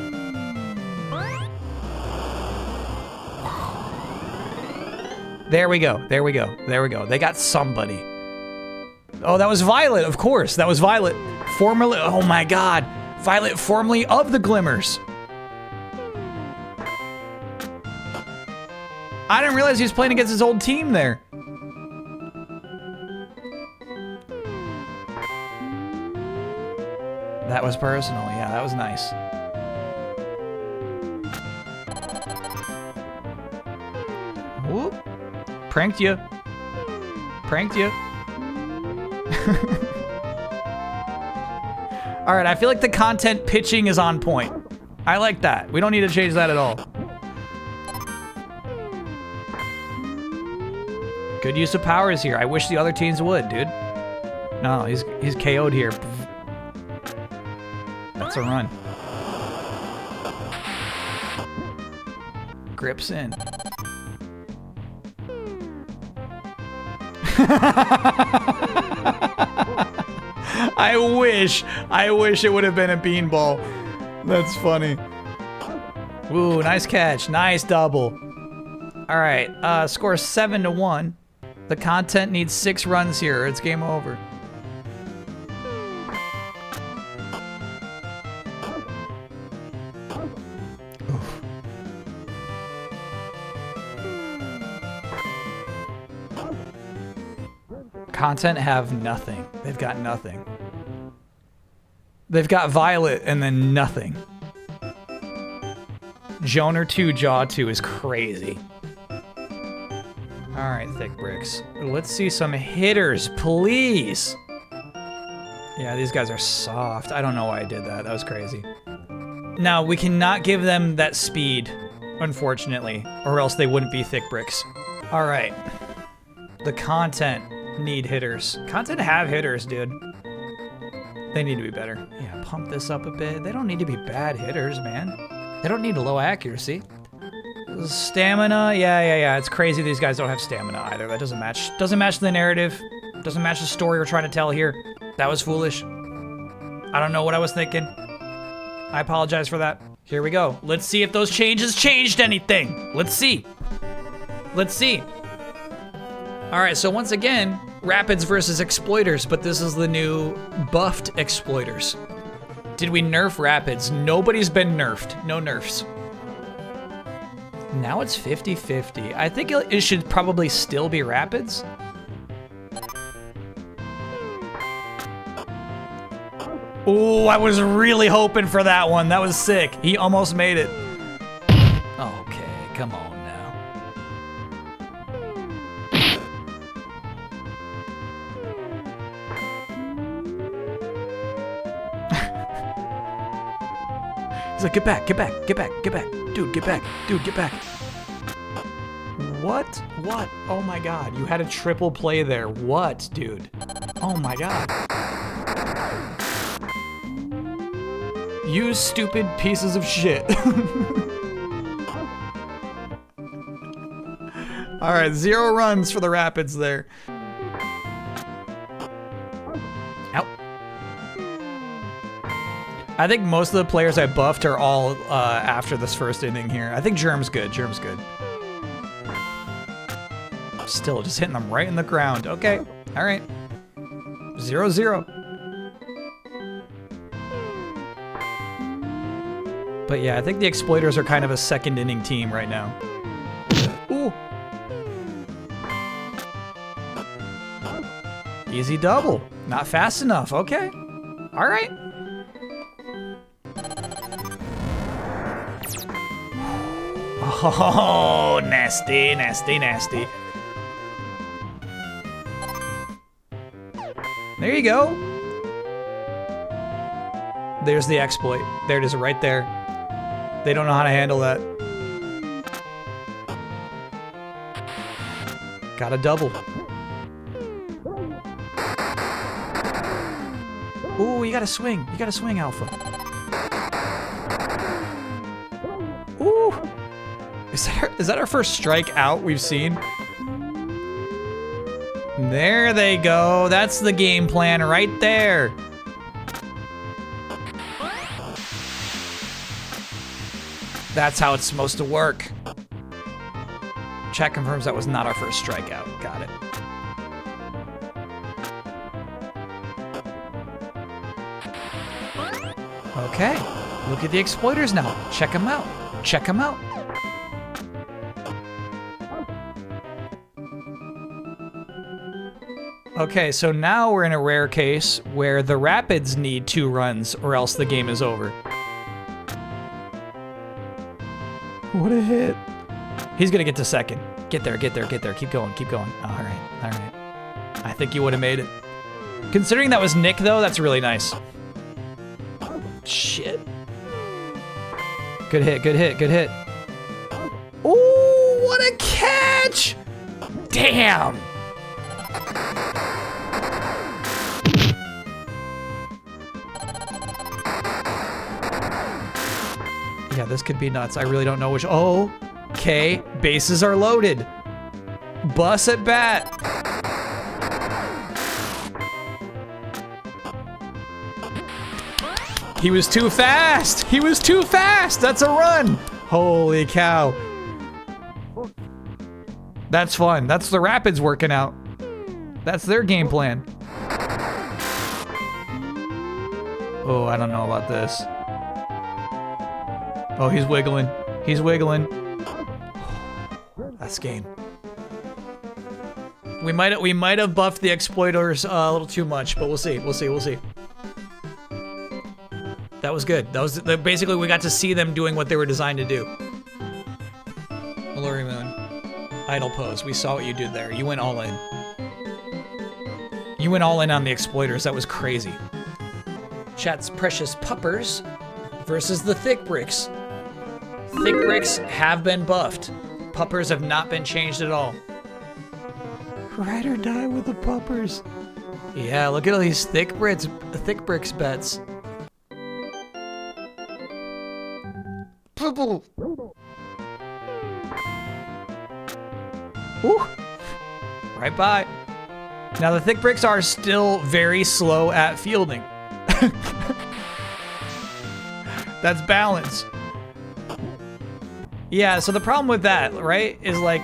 There we go. There we go. There we go. They got somebody. Oh, that was Violet, of course. That was Violet. Formerly, oh my god. Violet, formerly of the Glimmers. I didn't realize he was playing against his old team there. That was personal. Yeah, that was nice. Ooh. Pranked you. Pranked you. All right, I feel like the content pitching is on point. I like that. We don't need to change that at all. Good use of powers here. I wish the other teams would, dude. No, he's KO'd here. That's a run. Grips in. I wish it would have been a beanball. That's funny. Ooh, nice catch. Nice double. All right, score 7-1. The content needs 6 runs here. It's game over. Oof. Content have nothing. They've got nothing. They've got Violet and then nothing. Joner 2, Jaw 2 is crazy. All right, Thick Bricks. Let's see some hitters, please. Yeah, these guys are soft. I don't know why I did that. That was crazy. Now, we cannot give them that speed, unfortunately, or else they wouldn't be Thick Bricks. All right. The content need hitters. Content have hitters, dude. They need to be better. Yeah, pump this up a bit. They don't need to be bad hitters, man. They don't need low accuracy. Stamina, yeah. It's crazy these guys don't have stamina either. That doesn't match. Doesn't match the narrative. Doesn't match the story we're trying to tell here. That was foolish. I don't know what I was thinking. I apologize for that. Here we go. Let's see if those changes changed anything. Let's see. Let's see. All right, so once again, Rapids versus Exploiters, but this is the new buffed Exploiters. Did we nerf Rapids? Nobody's been nerfed. No nerfs. Now it's 50-50. I think it should probably still be Rapids. Ooh, I was really hoping for that one. That was sick. He almost made it. Okay, come on now. He's like, get back. Dude, get back. What? Oh my god, you had a triple play there. What, dude? Oh my god. You stupid pieces of shit. All right, 0 runs for the Rapids there. Ow. I think most of the players I buffed are all after this first inning here. I think Germ's good. Still just hitting them right in the ground. Okay, all right. 0-0. But yeah, I think the Exploiters are kind of a second inning team right now. Ooh. Easy double. Not fast enough. Okay. All right. Oh, nasty. There you go. There's the exploit. There it is right there. They don't know how to handle that. Got a double. Ooh, you gotta swing. Alpha. Ooh. Is that our first strike out we've seen? There they go. That's the game plan right there. That's how it's supposed to work. Chat confirms that was not our first strikeout. Got it. Okay. Look at the Exploiters now. Check them out. Okay, so now we're in a rare case where the Rapids need 2 runs or else the game is over. What a hit. He's gonna get to second. Get there, get there, get there. Keep going, keep going. All right, all right. I think you would have made it. Considering that was Nick, though, that's really nice. Shit. Good hit, good hit, good hit. Ooh, what a catch! Damn! Yeah, this could be nuts. I really don't know which. Oh, okay. Bases are loaded. Bus at bat. He was too fast. He was too fast. That's a run. Holy cow. That's fun. That's the Rapids working out. That's their game plan. Oh, I don't know about this. Oh, he's wiggling. He's wiggling. That's game. We might have buffed the exploiters a little too much, but we'll see. We'll see. We'll see. That was good. That was basically we got to see them doing what they were designed to do. Allure Moon. Idle pose. We saw what you did there. You went all in. You went all in on the exploiters. That was crazy. Chat's precious puppers versus the thick bricks. Thick bricks have been buffed. Puppers have not been changed at all. Ride or die with the puppers. Yeah, look at all these thick bricks bets. Ooh. Right by. Now the thick bricks are still very slow at fielding. That's balance. Yeah, so the problem with that, right, is like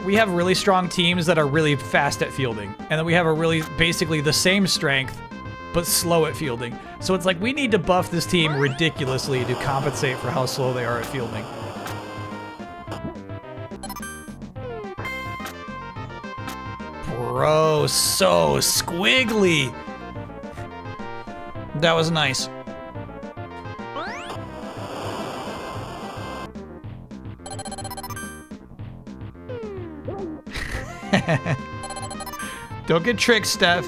we have really strong teams that are really fast at fielding, and then we have a really basically the same strength but slow at fielding. So it's like we need to buff this team ridiculously to compensate for how slow they are at fielding. Bro, so squiggly. That was nice. Don't get tricked, Steph.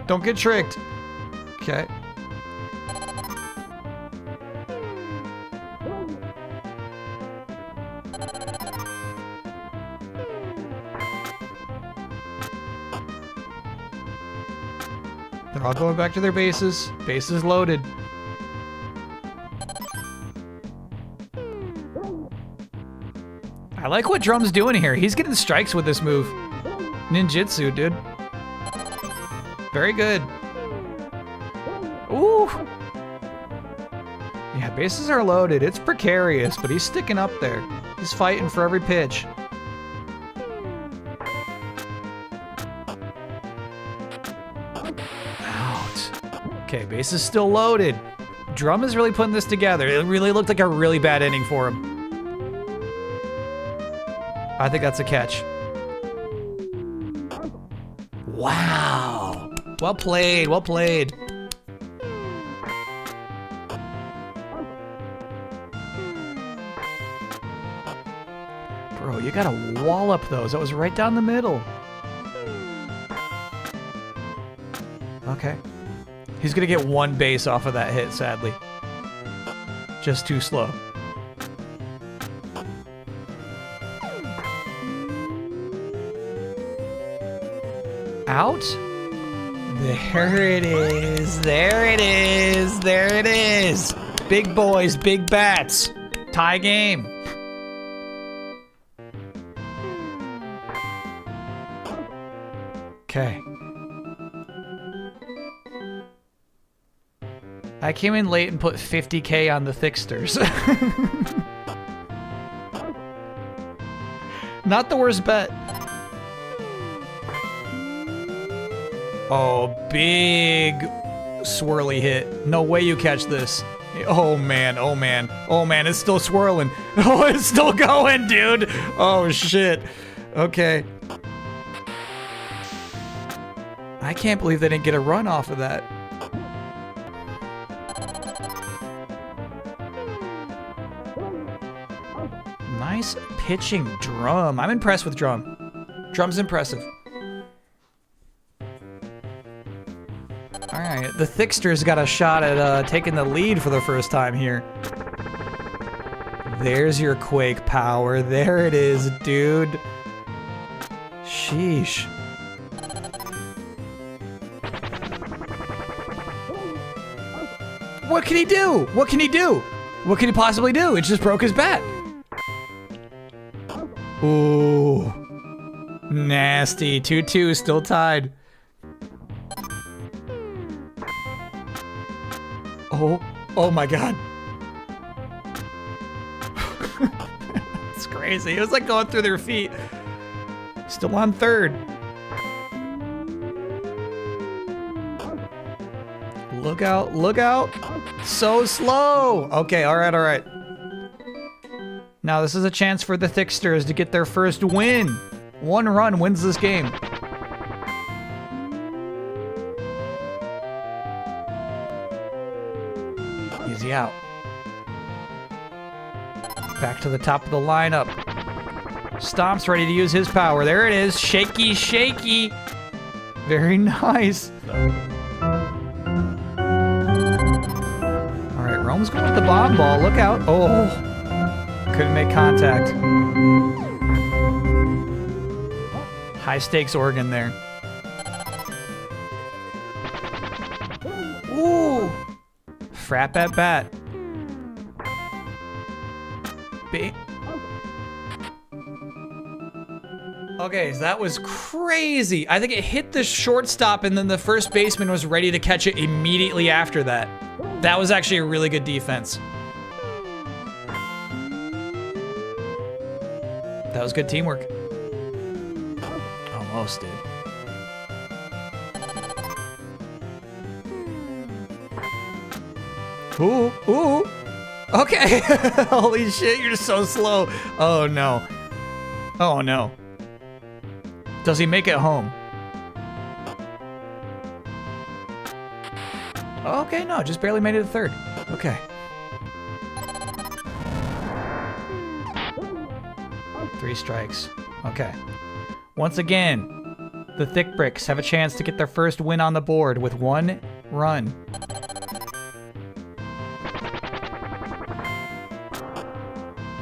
Don't get tricked. Okay. They're all going back to their bases. Bases loaded. I like what Drum's doing here. He's getting strikes with this move. Ninjutsu, dude. Very good. Ooh. Yeah, bases are loaded. It's precarious, but he's sticking up there. He's fighting for every pitch. Out. Okay, base is still loaded. Drum is really putting this together. It really looked like a really bad inning for him. I think that's a catch. Wow. Well played, well played. Bro, you gotta wallop those. That was right down the middle. Okay. He's gonna get one base off of that hit, sadly. Just too slow. Out? There it is. There it is. There it is. Big boys, big bats. Tie game. Okay. I came in late and put 50K on the Thicksters. Not the worst bet. Oh, big swirly hit. No way you catch this. Oh man, oh man, oh man, it's still swirling. Oh, it's still going, dude. Oh shit. Okay. I can't believe they didn't get a run off of that. Nice pitching Drum. I'm impressed with Drum. Drum's impressive. All right, the Thickster's got a shot at taking the lead for the first time here. There's your Quake power. There it is, dude. Sheesh. What can he do? What can he do? What can he possibly do? It just broke his bat. Ooh. Nasty. 2-2, still tied. Oh my God. It's crazy. It was like going through their feet. Still on third. Look out, look out. So slow. Okay, all right, all right. Now this is a chance for the Thicksters to get their first win. 1 run wins this game. Easy out. Back to the top of the lineup. Stomp's ready to use his power. There it is. Shaky, shaky. Very nice. All right, Rome's going with the bomb ball. Look out. Oh, couldn't make contact. High stakes Oregon there. Ooh. Frap at bat. Okay, so that was crazy. I think it hit the shortstop and then the first baseman was ready to catch it immediately after that. That was actually a really good defense. That was good teamwork. Almost, dude. Ooh, ooh. Okay. Holy shit, you're so slow. Oh no. Oh no. Does he make it home? Okay, no, just barely made it to third. Okay. Three strikes. Okay. Once again, the Thick Bricks have a chance to get their first win on the board with 1 run.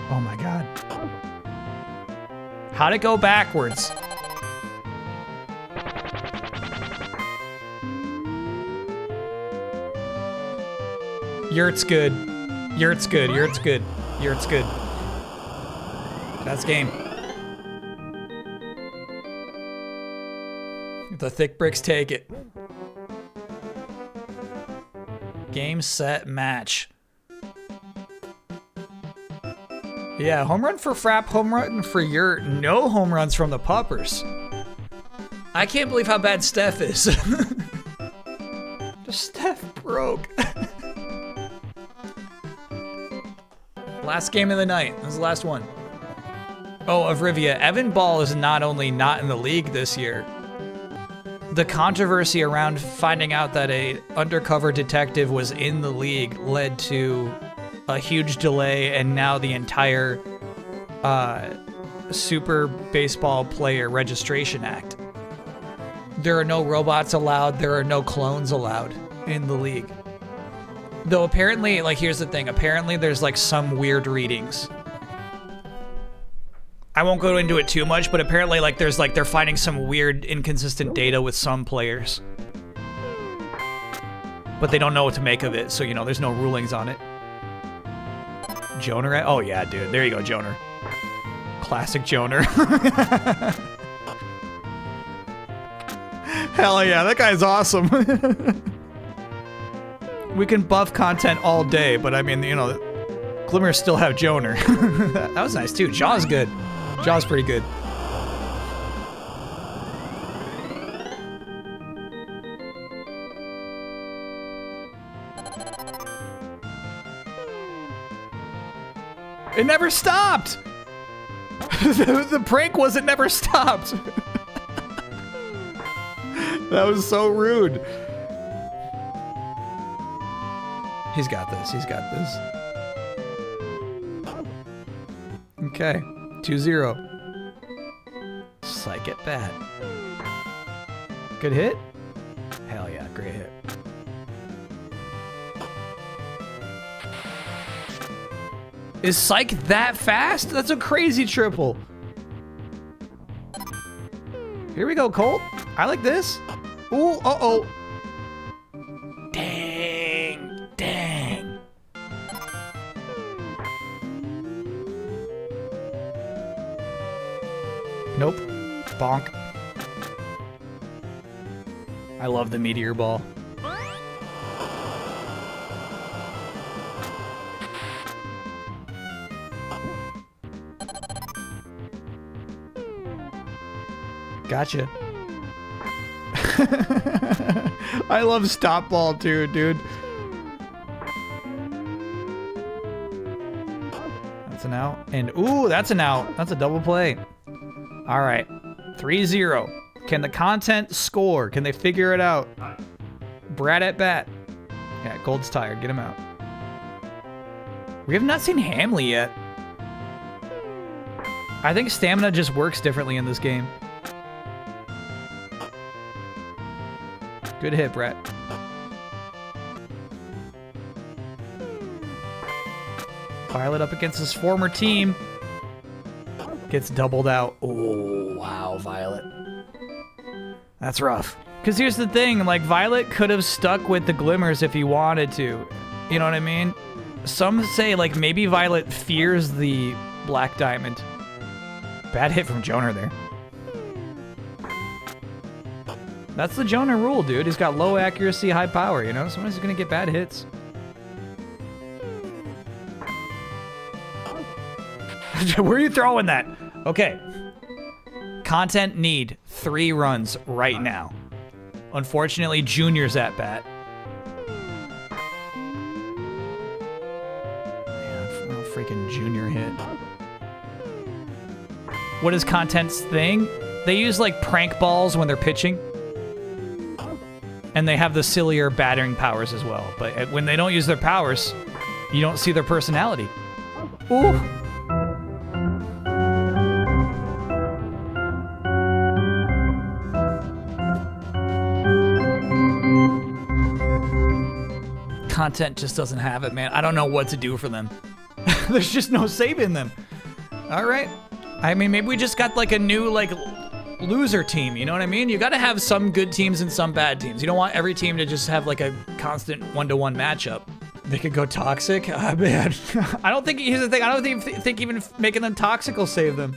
Oh my God. How'd it go backwards? Yurt's good. Yurt's good. Yurt's good. Yurt's good. That's game. The Thick Bricks take it. Game, set, match. Yeah, home run for Frap, home run for Yurt. No home runs from the Puppers. I can't believe how bad Steph is. Just Steph broke. Last game of the night. This is the last one. Oh, of Rivia. Evan Ball is not only not in the league this year. The controversy around finding out that a undercover detective was in the league led to a huge delay, and now the entire Super Baseball Player Registration Act. There are no robots allowed. There are no clones allowed in the league. Though apparently, like, here's the thing. Apparently there's like some weird readings. I won't go into it too much, but apparently like there's like they're finding some weird inconsistent data with some players. But they don't know what to make of it, so you know, there's no rulings on it. Joner? Oh yeah, dude. There you go, Joner. Classic Joner. Hell yeah, that guy's awesome. We can buff content all day, but I mean, you know, Glimmers still have Joner. That was nice too. Jaw's good. Jaw's pretty good. It never stopped! The prank was it never stopped. That was so rude. He's got this. He's got this. Okay. 2-0. Psych it bad. Good hit? Hell yeah, great hit. Is Psych that fast? That's a crazy triple. Here we go, Colt. I like this. Ooh, uh-oh. Dang, dang. Nope. Bonk. I love the meteor ball. Gotcha. I love stop ball too, dude. That's an out. And ooh, that's an out. That's a double play. All right. 3-0. Can the content score? Can they figure it out? Brad at bat. Yeah, Gold's tired. Get him out. We have not seen Hamley yet. I think stamina just works differently in this game. Good hit, Brett. Violet up against his former team. Gets doubled out. Oh, wow, Violet. That's rough. Because here's the thing, like, Violet could have stuck with the Glimmers if he wanted to. You know what I mean? Some say, like, maybe Violet fears the Black Diamond. Bad hit from Joner there. That's the Joner rule, dude. He's got low accuracy, high power, you know? Sometimes he's gonna get bad hits. Where are you throwing that? Okay. Content need 3 runs right now. Unfortunately, Junior's at bat. Man, no freaking Junior hit. What is Content's thing? They use, like, prank balls when they're pitching. And they have the sillier battering powers as well. But when they don't use their powers, you don't see their personality. Ooh. Content just doesn't have it, man. I don't know what to do for them. There's just no saving them. All right. I mean, maybe we just got like a new, like, loser team, you know what I mean? You gotta have some good teams and some bad teams. You don't want every team to just have like a constant 1-to-1 matchup. They could go toxic. Ah, man. I don't think, here's the thing, I don't think even making them toxic will save them.